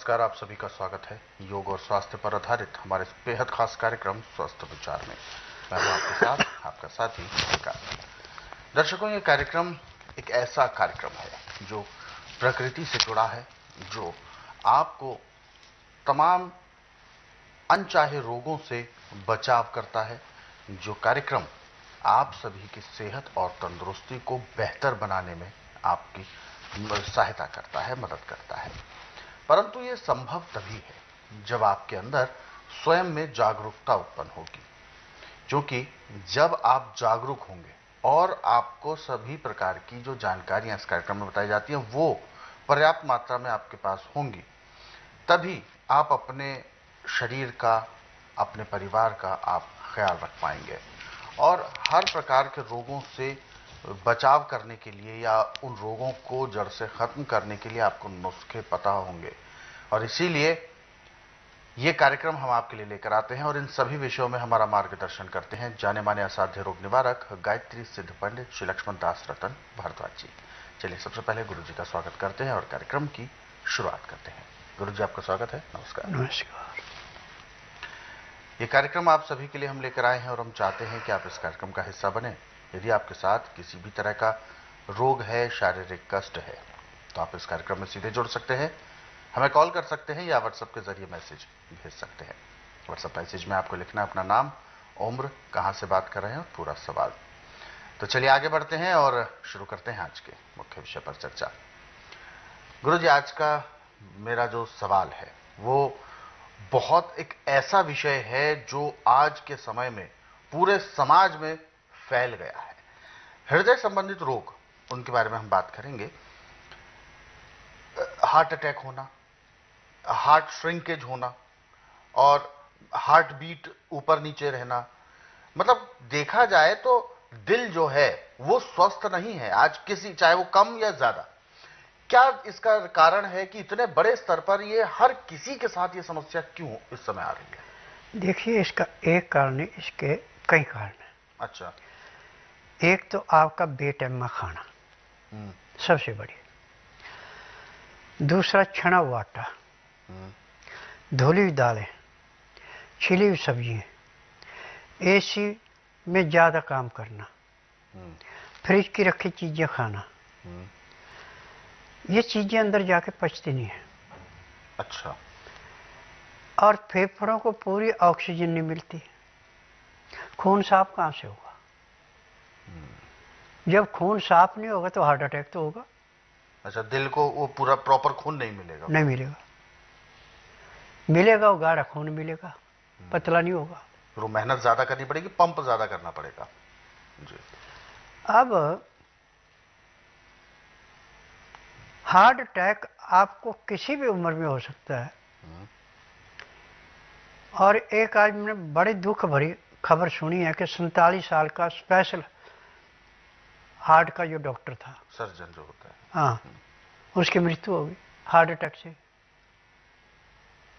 नमस्कार, आप सभी का स्वागत है योग और स्वास्थ्य पर आधारित हमारे इस बेहद खास कार्यक्रम स्वस्थ विचार में। मैं हूं आपके साथ आपका साथी विकास। दर्शकों, ये कार्यक्रम एक ऐसा कार्यक्रम है जो प्रकृति से जुड़ा है, जो आपको तमाम अनचाहे रोगों से बचाव करता है, जो कार्यक्रम आप सभी की सेहत और तंदुरुस्ती को बेहतर बनाने में आपकी सहायता करता है, मदद करता है। परंतु ये संभव तभी है जब आपके अंदर स्वयं में जागरूकता उत्पन्न होगी, क्योंकि जब आप जागरूक होंगे और आपको सभी प्रकार की जो जानकारियां इस कार्यक्रम में बताई जाती हैं वो पर्याप्त मात्रा में आपके पास होंगी, तभी आप अपने शरीर का, अपने परिवार का आप ख्याल रख पाएंगे और हर प्रकार के रोगों से बचाव करने के लिए या उन रोगों को जड़ से खत्म करने के लिए आपको नुस्खे पता होंगे। और इसीलिए ये कार्यक्रम हम आपके लिए लेकर आते हैं और इन सभी विषयों में हमारा मार्गदर्शन करते हैं जाने माने असाध्य रोग निवारक गायत्री सिद्ध पंडित श्री लक्ष्मण दास रतन भारद्वाज जी। चलिए सबसे पहले गुरु जी का स्वागत करते हैं और कार्यक्रम की शुरुआत करते हैं। गुरु जी, आपका स्वागत है। नमस्कार। नमस्कार। ये कार्यक्रम आप सभी के लिए हम लेकर आए हैं और हम चाहते हैं कि आप इस कार्यक्रम का हिस्सा बने। यदि आपके साथ किसी भी तरह का रोग है, शारीरिक कष्ट है, तो आप इस कार्यक्रम में सीधे जुड़ सकते हैं, हमें कॉल कर सकते हैं या व्हाट्सएप के जरिए मैसेज भेज सकते हैं। व्हाट्सएप मैसेज में आपको लिखना है अपना नाम, उम्र, कहां से बात कर रहे हैं और पूरा सवाल। तो चलिए आगे बढ़ते हैं और शुरू करते हैं आज के मुख्य विषय पर चर्चा। गुरु जी, आज का मेरा जो सवाल है वो बहुत एक ऐसा विषय है जो आज के समय में पूरे समाज में फैल गया है। हृदय संबंधित रोग, उनके बारे में हम बात करेंगे। हार्ट अटैक होना, हार्ट श्रिंकेज होना और हार्ट बीट ऊपर नीचे रहना, मतलब देखा जाए तो दिल जो है वो स्वस्थ नहीं है आज किसी, चाहे वो कम या ज्यादा। क्या इसका कारण है कि इतने बड़े स्तर पर ये हर किसी के साथ ये समस्या क्यों इस समय आ रही है? देखिए, इसका एक कारण नहीं, इसके कई कारण हैं। अच्छा। एक तो आपका बेटैमा खाना सबसे बड़ी, दूसरा छना हुआ आटा, धुली हुई दालें, छिली हुई सब्जियां, एसी में ज्यादा काम करना, फ्रिज की रखी चीजें खाना, ये चीजें अंदर जाके पचती नहीं है। अच्छा। और फेफड़ों को पूरी ऑक्सीजन नहीं मिलती। खून साफ कहां से होगा? जब खून साफ नहीं होगा तो हार्ट अटैक तो होगा। अच्छा, दिल को वो पूरा प्रॉपर खून नहीं मिलेगा? नहीं मिलेगा। मिलेगा वो गाढ़ा खून मिलेगा, पतला नहीं होगा। तो मेहनत ज्यादा करनी पड़ेगी, पंप ज्यादा करना पड़ेगा जी। अब हार्ट अटैक आपको किसी भी उम्र में हो सकता है। और एक आज मैंने बड़ी दुख भरी खबर सुनी है कि 47 साल का स्पेशल हार्ट का जो डॉक्टर था, सर्जन जो होता है, हाँ, उसकी मृत्यु हो गई हार्ट अटैक से।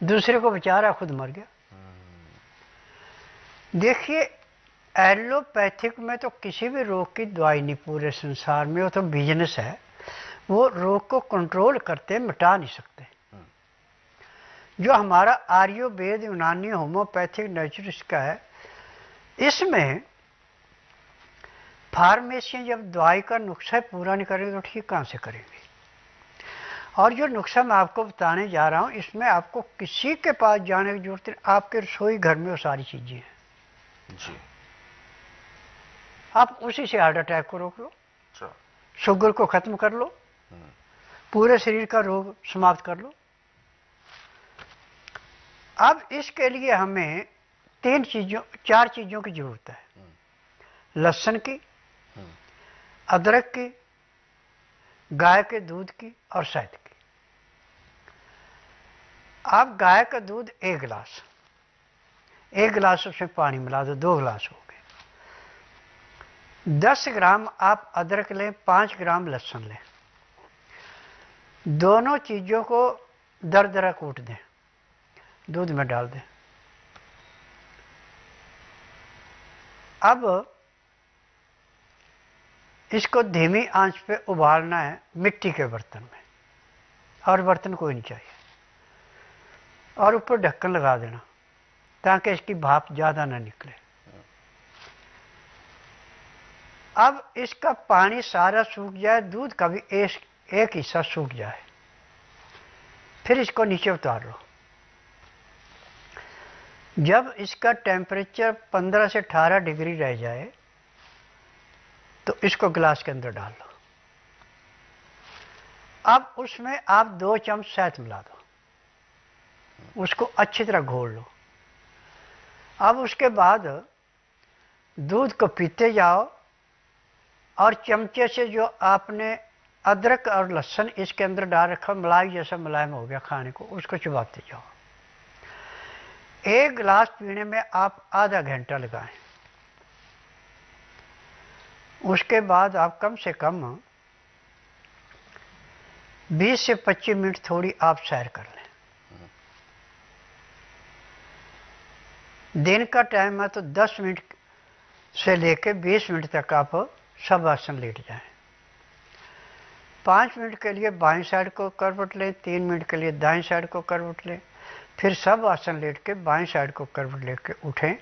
दूसरे को बेचारा खुद मर गया। देखिए, एलोपैथिक में तो किसी भी रोग की दवाई नहीं पूरे संसार में, वो तो बिजनेस है। वो रोग को कंट्रोल करते, मिटा नहीं सकते। जो हमारा आयुर्वेद, यूनानी, होम्योपैथिक, नेचुरलिस्ट का है, इसमें फार्मेसी जब दवाई का नुस्खा पूरा नहीं करेंगे तो ठीक कहां से करेंगे? और जो नुस्खा मैं आपको बताने जा रहा हूं, इसमें आपको किसी के पास जाने की जरूरत नहीं। आपके रसोई घर में वो सारी चीजें हैं जी। आप उसी से हार्ट अटैक को रोक लो, अच्छा। शुगर को खत्म कर लो, पूरे शरीर का रोग समाप्त कर लो। अब इसके लिए हमें चार चीजों की जरूरत है। लहसुन की, अदरक की, गाय के दूध की और शहद की। आप गाय का दूध 1 गिलास, 1 गिलास उसमें पानी मिला दो, 2 गिलास हो गए। 10 ग्राम आप अदरक लें, 5 ग्राम लहसुन लें, दोनों चीजों को दरदरा कूट दें, दूध में डाल दें। अब इसको धीमी आंच पे उबालना है मिट्टी के बर्तन में, और बर्तन कोई नहीं चाहिए। और ऊपर ढक्कन लगा देना ताकि इसकी भाप ज़्यादा ना निकले। अब इसका पानी सारा सूख जाए, दूध का भी एक हिस्सा सूख जाए, फिर इसको नीचे उतार लो। जब इसका टेम्परेचर 15 से 18 डिग्री रह जाए तो इसको गिलास के अंदर डाल लो। अब उसमें आप 2 चम्मच शहद मिला दो, उसको अच्छी तरह घोल लो। अब उसके बाद दूध को पीते जाओ और चमचे से जो आपने अदरक और लहसुन इसके अंदर डाल रखा, मलाई जैसा मुलायम हो गया खाने को, उसको चबाते जाओ। 1 गिलास पीने में आप आधा घंटा लगाएं। उसके बाद आप कम से कम 20 से 25 मिनट थोड़ी आप सैर कर लें। दिन का टाइम है तो 10 मिनट से लेकर 20 मिनट तक आप सब आसन लेट जाएं। 5 मिनट के लिए बाईं साइड को करवट लें, 3 मिनट के लिए दाईं साइड को करवट लें, फिर सब आसन लेट के बाईं साइड को करवट लेके उठें।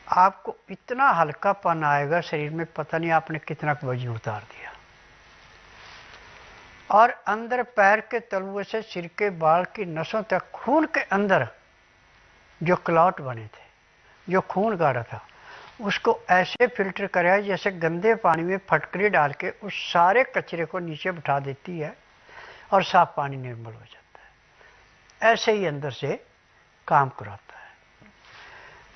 आपको इतना हल्कापन आएगा शरीर में, पता नहीं आपने कितना वजन उतार दिया। और अंदर पैर के तलुए से सिर के बाल की नसों तक खून के अंदर जो क्लॉट बने थे, जो खून गाढ़ा था, उसको ऐसे फिल्टर कराया जैसे गंदे पानी में फटकरी डाल के उस सारे कचरे को नीचे बिठा देती है और साफ पानी निर्मल हो जाता है। ऐसे ही अंदर से काम कराता है।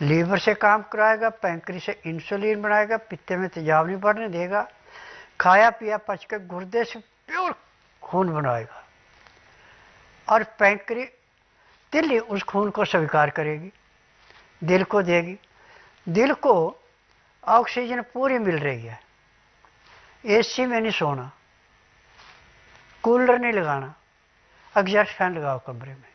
लीवर से काम कराएगा, पैंक्री से इंसुलिन बनाएगा, पित्ते में तेजाब नहीं बढ़ने देगा, खाया पिया पच के गुर्दे से प्योर खून बनाएगा और पैंक्री तिल्ली उस खून को स्वीकार करेगी, दिल को देगी। दिल को ऑक्सीजन पूरी मिल रही है, एसी में नहीं सोना, कूलर नहीं लगाना, एग्जॉस्ट फैन लगाओ कमरे में।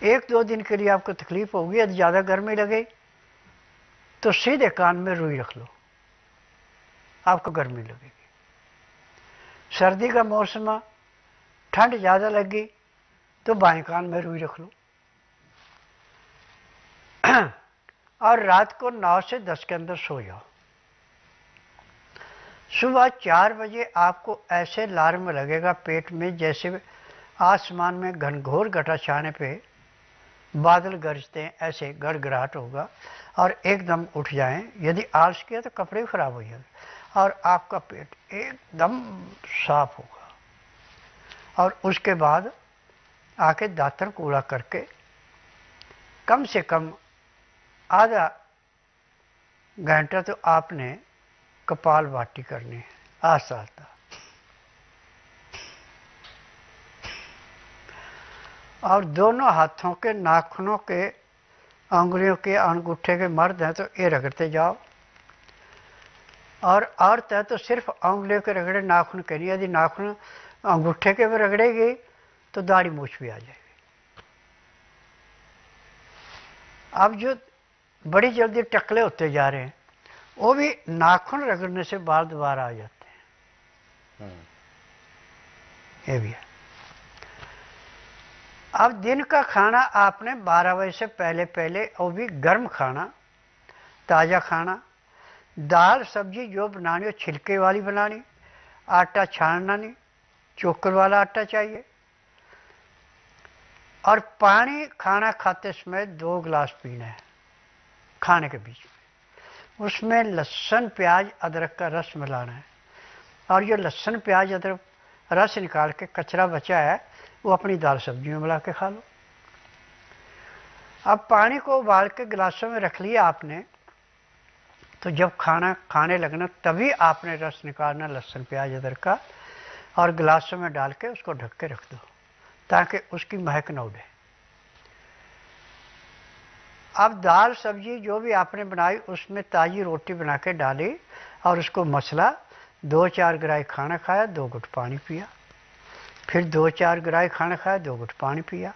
1-2 दिन के लिए आपको तकलीफ होगी, यदि ज़्यादा गर्मी लगे तो सीधे कान में रुई रख लो, आपको गर्मी लगेगी। सर्दी का मौसम, ठंड ज़्यादा लगी तो बाएं कान में रुई रख लो। और रात को 9 से 10 के अंदर सो जाओ। सुबह 4 बजे आपको ऐसे अलार्म लगेगा पेट में जैसे आसमान में घनघोर घटा छाने पे बादल गरजते हैं, ऐसे गड़गड़ाहट होगा और एकदम उठ जाएं। यदि आलस किया तो कपड़े भी खराब हो जाएंगे और आपका पेट एकदम साफ होगा। और उसके बाद आके दातन कूड़ा करके कम से कम आधा घंटा तो आपने कपाल भाती करनी है, आस्ता आस्ता। और दोनों हाथों के नाखूनों के, अंगुलियों के, अंगूठे के, मर्द हैं तो ये रगड़ते जाओ और औरत है तो सिर्फ अंगुलियों के रगड़े, नाखून के नहीं। यदि नाखून अंगूठे के भी रगड़ेगी तो दाढ़ी मूछ भी आ जाएगी। अब जो बड़ी जल्दी टकले होते जा रहे हैं वो भी नाखून रगड़ने से बाल दोबारा आ जाते हैं। ये भी है। अब दिन का खाना आपने 12 बजे से पहले पहले, वो भी गर्म खाना, ताज़ा खाना, दाल सब्जी जो बनानी हो छिलके वाली बनानी, आटा छानना नहीं, चोकर वाला आटा चाहिए। और पानी खाना खाते समय 2 गिलास पीना है खाने के बीच में। उसमें लहसुन प्याज अदरक का रस मिलाना है और जो लहसुन प्याज अदरक रस निकाल के कचरा बचा है वो अपनी दाल सब्जी में मिला के खा लो। अब पानी को उबाल के गिलासों में रख लिया आपने, तो जब खाना खाने लगना तभी आपने रस निकालना लहसुन प्याज अदरक का और गिलासों में डाल के उसको ढक के रख दो ताकि उसकी महक न उड़े। अब दाल सब्जी जो भी आपने बनाई उसमें ताज़ी रोटी बना के डाली और उसको मसला, 2-4 गिराई खाना खाया, 2 घुट पानी पिया, फिर 2-4 गिराई खाना खाया, 2 घुट पानी पिया।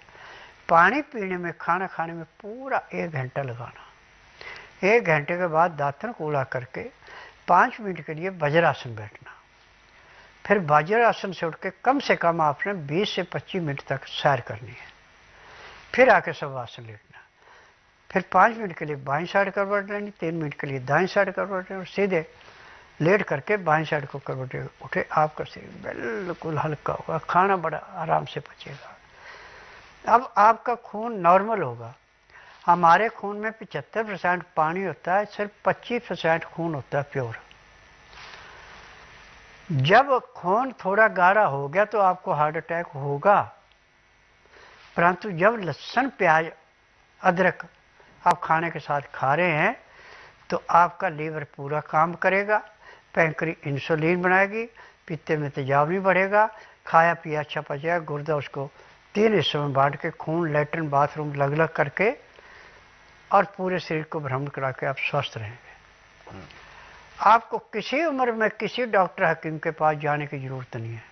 पानी पीने में, खाना खाने में पूरा 1 घंटा लगाना। 1 घंटे के बाद दातन कूड़ा करके 5 मिनट के लिए वज्रासन बैठना। फिर वज्रासन से उठ के कम से कम आपने 20 से 25 मिनट तक सैर करनी है। फिर आके शवासन लेटना, फिर 5 मिनट के लिए बाईं साइड करवट लेनी, 3 मिनट के लिए दाईं साइड करवट लेनी, और सीधे लेट करके बाईं साइड को करवट उठे। आपका शरीर बिल्कुल हल्का होगा, खाना बड़ा आराम से पचेगा। अब आपका खून नॉर्मल होगा। हमारे खून में 75% पानी होता है, सिर्फ 25% खून होता है प्योर। जब खून थोड़ा गाढ़ा हो गया तो आपको हार्ट अटैक होगा, परंतु जब लहसुन प्याज अदरक आप खाने के साथ खा रहे हैं तो आपका लीवर पूरा काम करेगा, पैंक्री इंसुलिन बनाएगी, पित्ते में तेजाब नहीं बढ़ेगा, खाया पिया अच्छा पचेगा, गुर्दा उसको 3 हिस्सों में बांट के खून लैट्रिन बाथरूम अलग अलग करके और पूरे शरीर को भ्रमण करा के आप स्वस्थ रहेंगे। आपको किसी उम्र में किसी डॉक्टर हकीम के पास जाने की जरूरत नहीं है,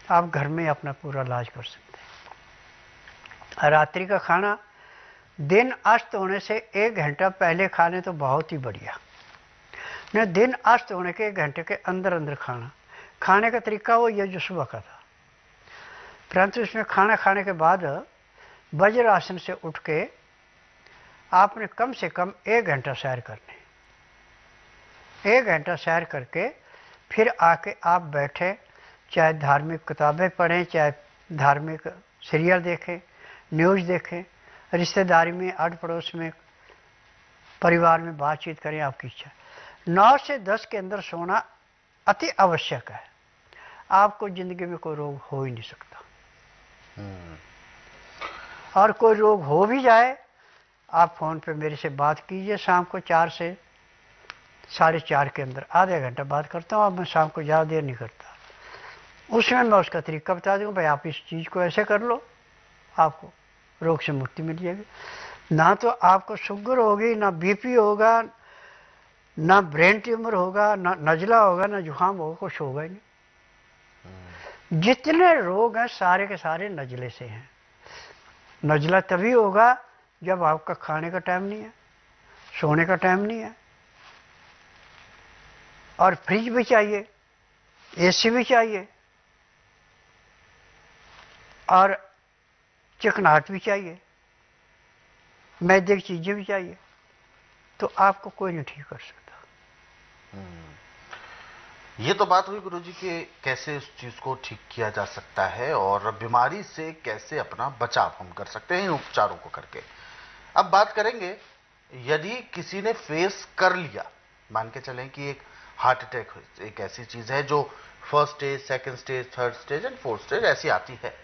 आप घर में अपना पूरा इलाज कर सकते हैं। रात्रि का खाना दिन अस्त होने से 1 घंटा पहले खा लें तो बहुत ही बढ़िया, नहीं दिन अस्त होने के 1 घंटे के अंदर अंदर खाना। खाने का तरीका वो ये जो सुबह का था, परंतु इसमें खाना खाने के बाद वज्रासन से उठ के आपने कम से कम 1 घंटा सैर करनी। 1 घंटा सैर करके फिर आके आप बैठे, चाहे धार्मिक किताबें पढ़ें, चाहे धार्मिक सीरियल देखें, न्यूज़ देखें, रिश्तेदारी में आड़ पड़ोस में परिवार में बातचीत करें, आपकी इच्छा। 9 से 10 के अंदर सोना अति आवश्यक है। आपको जिंदगी में कोई रोग हो ही नहीं सकता, और कोई रोग हो भी जाए आप फोन पे मेरे से बात कीजिए शाम को 4 से 4:30 के अंदर, आधे घंटा बात करता हूँ। अब मैं शाम को ज़्यादा देर नहीं करता, उसमें मैं उसका तरीका बता दूँगा, भाई आप इस चीज़ को ऐसे कर लो, आपको रोग से मुक्ति मिल जाएगी। ना तो आपको शुगर होगी, ना बीपी होगा, ना ब्रेन ट्यूमर होगा, ना नजला होगा, ना जुकाम होगा, कुछ होगा ही नहीं। जितने रोग हैं सारे के सारे नजले से हैं। नजला तभी होगा जब आपका खाने का टाइम नहीं है, सोने का टाइम नहीं है, और फ्रिज भी चाहिए, एसी भी चाहिए, और चिकनाहट भी चाहिए, मैदे की चीजें भी चाहिए, तो आपको कोई नहीं ठीक कर सकता। ये तो बात हुई गुरुजी कि कैसे उस चीज को ठीक किया जा सकता है और बीमारी से कैसे अपना बचाव हम कर सकते हैं इन उपचारों को करके। अब बात करेंगे, यदि किसी ने फेस कर लिया, मान के चलें कि एक हार्ट अटैक एक ऐसी चीज है जो 1st stage, 2nd stage, 3rd stage and 4th stage ऐसी आती है।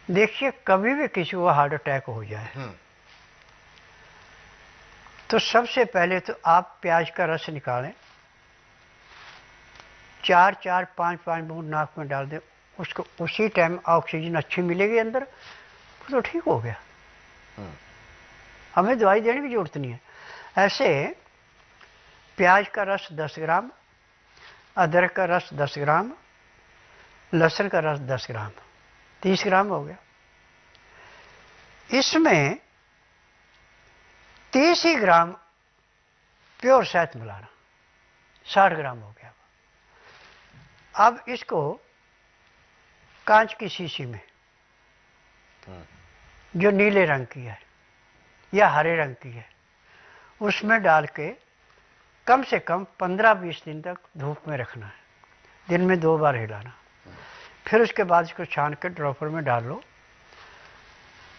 देखिए, कभी भी किसी को हार्ट अटैक हो जाए तो सबसे पहले तो आप प्याज का रस निकालें, 4-4, 5-5 बूंद नाक में डाल दें, उसको उसी टाइम ऑक्सीजन अच्छी मिलेगी अंदर, तो ठीक हो गया, हमें दवाई देने की जरूरत नहीं है। ऐसे प्याज का रस 10 ग्राम, अदरक का रस 10 ग्राम, लहसुन का रस 10 ग्राम, 30 ग्राम हो गया। इसमें 30 ही ग्राम प्योर शहद मिलाना, 60 ग्राम हो गया। अब इसको कांच की शीशी में, जो नीले रंग की है या हरे रंग की है, उसमें डाल के कम से कम 15-20 दिन तक धूप में रखना है, दिन में 2 बार हिलाना। फिर उसके बाद इसको छान के ड्रॉपर में डाल लो।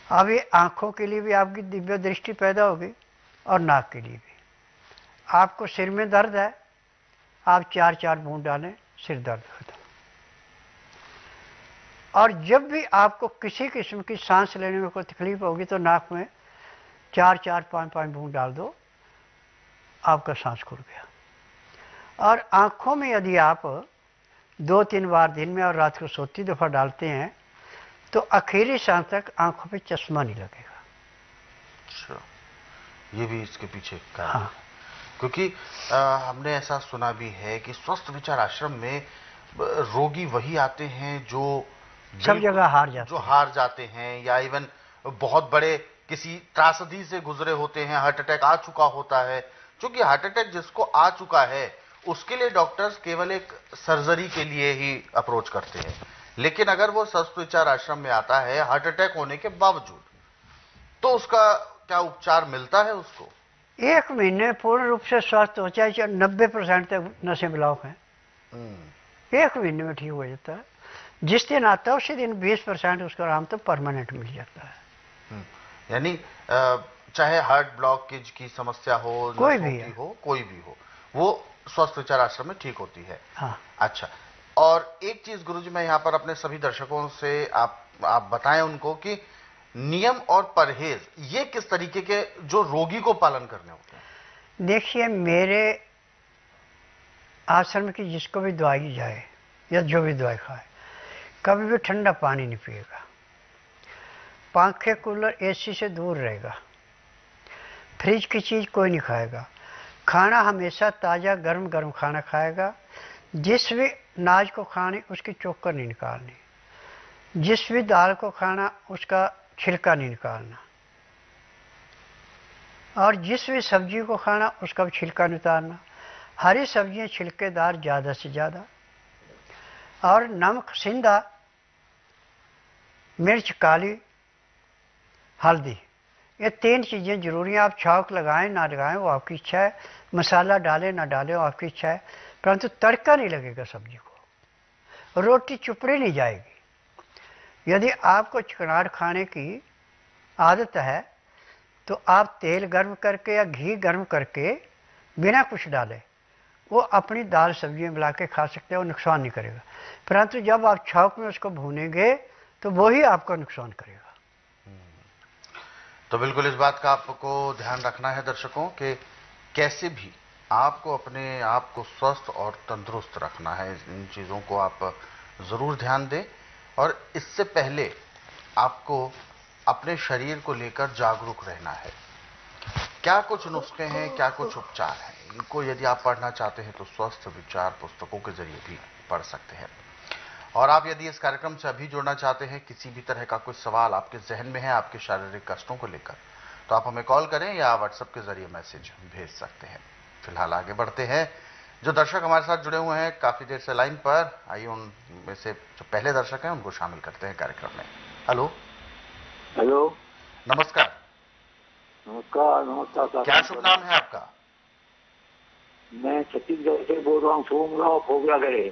अब ये आंखों के लिए भी आपकी दिव्य दृष्टि पैदा होगी और नाक के लिए भी। आपको सिर में दर्द है, आप 4-4 बूंद डालें, सिर दर्द खत्म। और जब भी आपको किसी किस्म की सांस लेने में कोई तकलीफ होगी तो नाक में 4-4, 5-5 बूंद डाल दो, आपका सांस खुल गया। और आंखों में यदि आप 2-3 बार दिन में और रात को सोती दफा डालते हैं तो आखिरी सांस तक आंखों पे चश्मा नहीं लगेगा। अच्छा, ये भी इसके पीछे कारण हाँ। है। क्योंकि हमने ऐसा सुना भी है कि स्वस्थ विचार आश्रम में रोगी वही आते हैं जो सब जगह हार जाते हैं, या इवन बहुत बड़े किसी त्रासदी से गुजरे होते हैं, हार्ट अटैक आ चुका होता है। क्योंकि हार्ट अटैक जिसको आ चुका है उसके लिए डॉक्टर्स केवल एक सर्जरी के लिए ही अप्रोच करते हैं। लेकिन अगर वो स्वस्थ विचार आश्रम में आता है हार्ट अटैक होने के बावजूद, तो उसका क्या उपचार मिलता है उसको? 1 महीने में पूर्ण रूप से स्वस्थ हो, चाहे 90% तक नशे ब्लॉक हैं, 1 महीने में ठीक हो जाता है। जिस दिन आता है उसी दिन 20% उसका आराम तो परमानेंट मिल जाता है। यानी चाहे हार्ट ब्लॉकेज की समस्या हो, कोई नसों भी की है, हो, कोई भी हो, वो स्वस्थ विचार आश्रम में ठीक होती है। हाँ। अच्छा, और एक चीज गुरुजी मैं यहाँ पर अपने सभी दर्शकों से आप बताएं उनको कि नियम और परहेज ये किस तरीके के जो रोगी को पालन करने होते हैं। देखिए, मेरे आश्रम की जिसको भी दवाई जाए या जो भी दवाई खाए, कभी भी ठंडा पानी नहीं पिएगा, पंखे कूलर एसी से दूर रहेगा, फ्रिज की चीज़ कोई नहीं खाएगा, खाना हमेशा ताज़ा गर्म गर्म खाना खाएगा, जिस भी अनाज को खाने उसकी चोकर नहीं निकालनी, जिस भी दाल को खाना उसका छिलका नहीं निकालना, और जिस भी सब्जी को खाना उसका भी छिलका नहीं उतारना, हरी सब्जियां छिलकेदार ज़्यादा से ज़्यादा, और नमक सिंधा, मिर्च काली, हल्दी, ये 3 चीज़ें जरूरी हैं। आप छौंक लगाएं ना लगाएं वो आपकी इच्छा है, मसाला डालें ना डालें वो आपकी इच्छा है, परंतु तड़का नहीं लगेगा सब्जी को, रोटी चुपड़ी नहीं जाएगी। यदि आपको चिकनाट खाने की आदत है तो आप तेल गर्म करके या घी गर्म करके बिना कुछ डाले वो अपनी दाल सब्जियां मिला के खा सकते हैं, वो नुकसान नहीं करेगा। परंतु जब आप छौंक में उसको भूनेंगे तो वो ही आपको नुकसान करेगा। तो बिल्कुल इस बात का आपको ध्यान रखना है दर्शकों कि कैसे भी आपको अपने आप को स्वस्थ और तंदुरुस्त रखना है। इन चीज़ों को आप ज़रूर ध्यान दें, और इससे पहले आपको अपने शरीर को लेकर जागरूक रहना है। क्या कुछ नुस्खे हैं, क्या कुछ उपचार हैं, इनको यदि आप पढ़ना चाहते हैं तो स्वस्थ विचार पुस्तकों के जरिए भी पढ़ सकते हैं। और आप यदि इस कार्यक्रम से अभी जुड़ना चाहते हैं, किसी भी तरह का कोई सवाल आपके जहन में है आपके शारीरिक कष्टों को लेकर, तो आप हमें कॉल करें या व्हाट्सएप के जरिए मैसेज भेज सकते हैं। फिलहाल आगे बढ़ते हैं। जो दर्शक हमारे साथ जुड़े हुए हैं काफी देर से लाइन पर, आइए उनमें से जो पहले दर्शक हैं उनको शामिल करते हैं कार्यक्रम में। हेलो। हेलो, नमस्कार। नमस्कार। नमस्कार। क्या शुभ नाम है आपका? मैं छत्तीसगढ़ से बोल रहा हूँ, सोमराव फोगला गए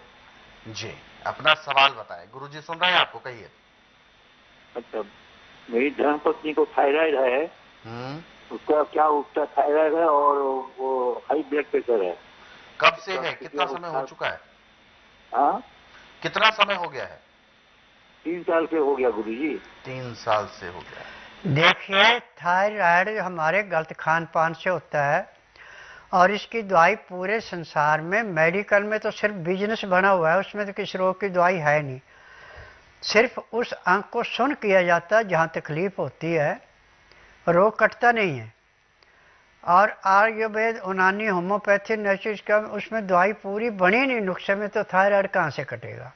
जी, अपना सवाल बताएं, गुरुजी सुन रहे हैं आपको, कहिए। अच्छा, मेरी धर्मपत्नी को थायराइड है, उसका क्या उपचार? थायराइड है और वो हाई ब्लड प्रेशर है। कब से है, कितना समय हो चुका है? हाँ, कितना समय हो गया है? 3 साल से हो गया गुरुजी। 3 साल से हो गया। देखिए, थायराइड हमारे गलत खान पान से होता है, और इसकी दवाई पूरे संसार में, मेडिकल में तो सिर्फ बिजनेस बना हुआ है, उसमें तो किसी रोग की दवाई है नहीं। सिर्फ उस अंग को सुन किया जाता है जहाँ तकलीफ होती है, रोग कटता नहीं है। और आयुर्वेद, यूनानी, होम्योपैथी, नेचुरल, उसमें दवाई पूरी बनी नहीं नुस्खे में, तो थायराइड कहाँ से कटेगा।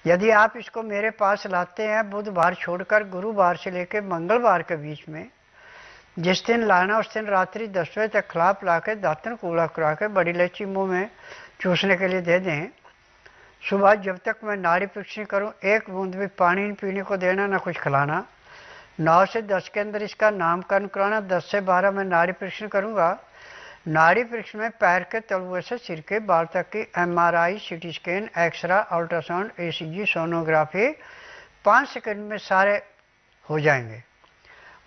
यदि आप इसको मेरे पास लाते हैं बुधवार छोड़कर गुरुवार से लेकर मंगलवार के बीच में, जिस दिन लाना उस दिन रात्रि 10 बजे तक खिला पिला के दातन कूड़ा करा के बड़ी इलायची मुंह में चूसने के लिए दे दें। सुबह जब तक मैं नाड़ी परीक्षण करूं 1 बूंद भी पानी नहीं पीने को देना, ना कुछ खिलाना। 9 से 10 के अंदर इसका नामकरण कराना, 10 से 12 मैं नाड़ी परीक्षण करूंगा। नाड़ी परीक्षण में पैर के तलुए से सिर के बाल तक की MRI, CT scan, x-ray, ultrasound, ECG, sonography 5 second में सारे हो जाएंगे।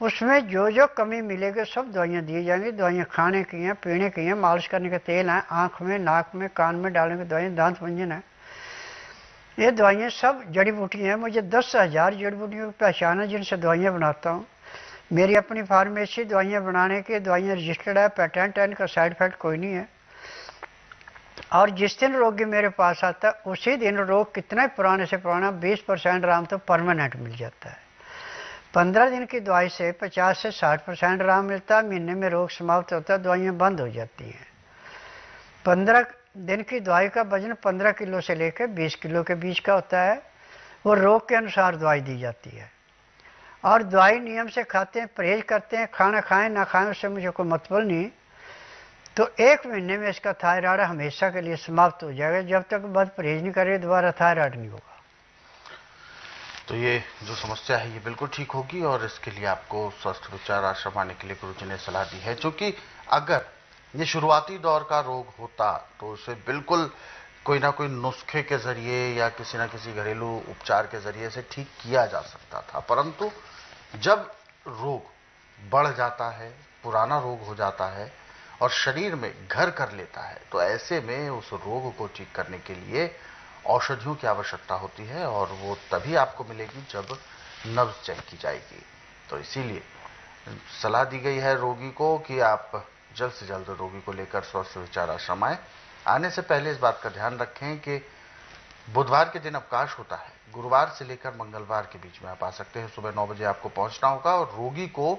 उसमें जो जो कमी मिलेगी सब दवाइयाँ दी जाएंगी। दवाइयाँ खाने की हैं, पीने की हैं, मालिश करने के तेल हैं, आँख में, नाक में, कान में डालने की दवाइयाँ, दांत मंजन है। ये दवाइयाँ सब जड़ी बूटियाँ हैं। मुझे 10,000 जड़ी बूटियों की पहचान है जिनसे दवाइयाँ बनाता हूँ। मेरी अपनी फार्मेसी दवाइयाँ बनाने की, दवाइयाँ रजिस्टर्ड है, पेटेंट है, इनका साइड इफेक्ट कोई नहीं है। और जिस दिन रोगी मेरे पास आता है उसी दिन रोग कितना ही पुराने से पुराना 20% आराम तो परमानेंट मिल जाता है। 15 दिन की दवाई से 50 से 60% आराम मिलता है। महीने में रोग समाप्त होता है, दवाइयाँ बंद हो जाती हैं। 15 दिन की दवाई का वजन 15 किलो से लेकर 20 किलो के बीच का होता है। वो रोग के अनुसार दवाई दी जाती है, और दवाई नियम से खाते हैं, परहेज करते हैं। खाना खाएं ना खाएं उससे मुझे कोई मतलब नहीं। तो 1 महीने में इसका थायराइड हमेशा के लिए समाप्त हो जाएगा। जब तक बद परहेज नहीं करे दोबारा थायराइड नहीं होगा। तो ये जो समस्या है ये बिल्कुल ठीक होगी और इसके लिए आपको स्वस्थ विचार आश्रम आने के लिए गुरुजी ने सलाह दी है, क्योंकि अगर ये शुरुआती दौर का रोग होता तो उसे बिल्कुल कोई ना कोई नुस्खे के जरिए या किसी ना किसी घरेलू उपचार के जरिए से ठीक किया जा सकता था। परंतु जब रोग बढ़ जाता है, पुराना रोग हो जाता है और शरीर में घर कर लेता है, तो ऐसे में उस रोग को ठीक करने के लिए औषधियों की आवश्यकता होती है और वो तभी आपको मिलेगी जब नब्ज चेक की जाएगी। तो इसीलिए सलाह दी गई है रोगी को कि आप जल्द से जल्द रोगी को लेकर स्वस्थ विचार आश्रम आए। आने से पहले इस बात का ध्यान रखें कि बुधवार के दिन अवकाश होता है, गुरुवार से लेकर मंगलवार के बीच में आप आ सकते हैं। सुबह 9 बजे आपको पहुंचना होगा और रोगी को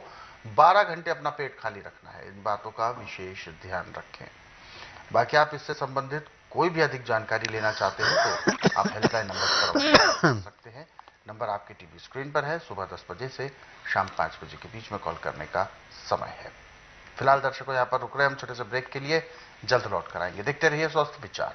12 घंटे अपना पेट खाली रखना है। इन बातों का विशेष ध्यान रखें। बाकी आप इससे संबंधित कोई भी अधिक जानकारी लेना चाहते हैं तो आप हेल्पलाइन नंबर पर कर सकते हैं। नंबर आपके टीवी स्क्रीन पर है। सुबह 10 बजे से शाम 5 बजे के बीच में कॉल करने का समय है। फिलहाल दर्शकों यहाँ पर रुक रहे हैं हम छोटे से ब्रेक के लिए, जल्द लौट कर आएंगे। देखते रहिए स्वस्थ विचार।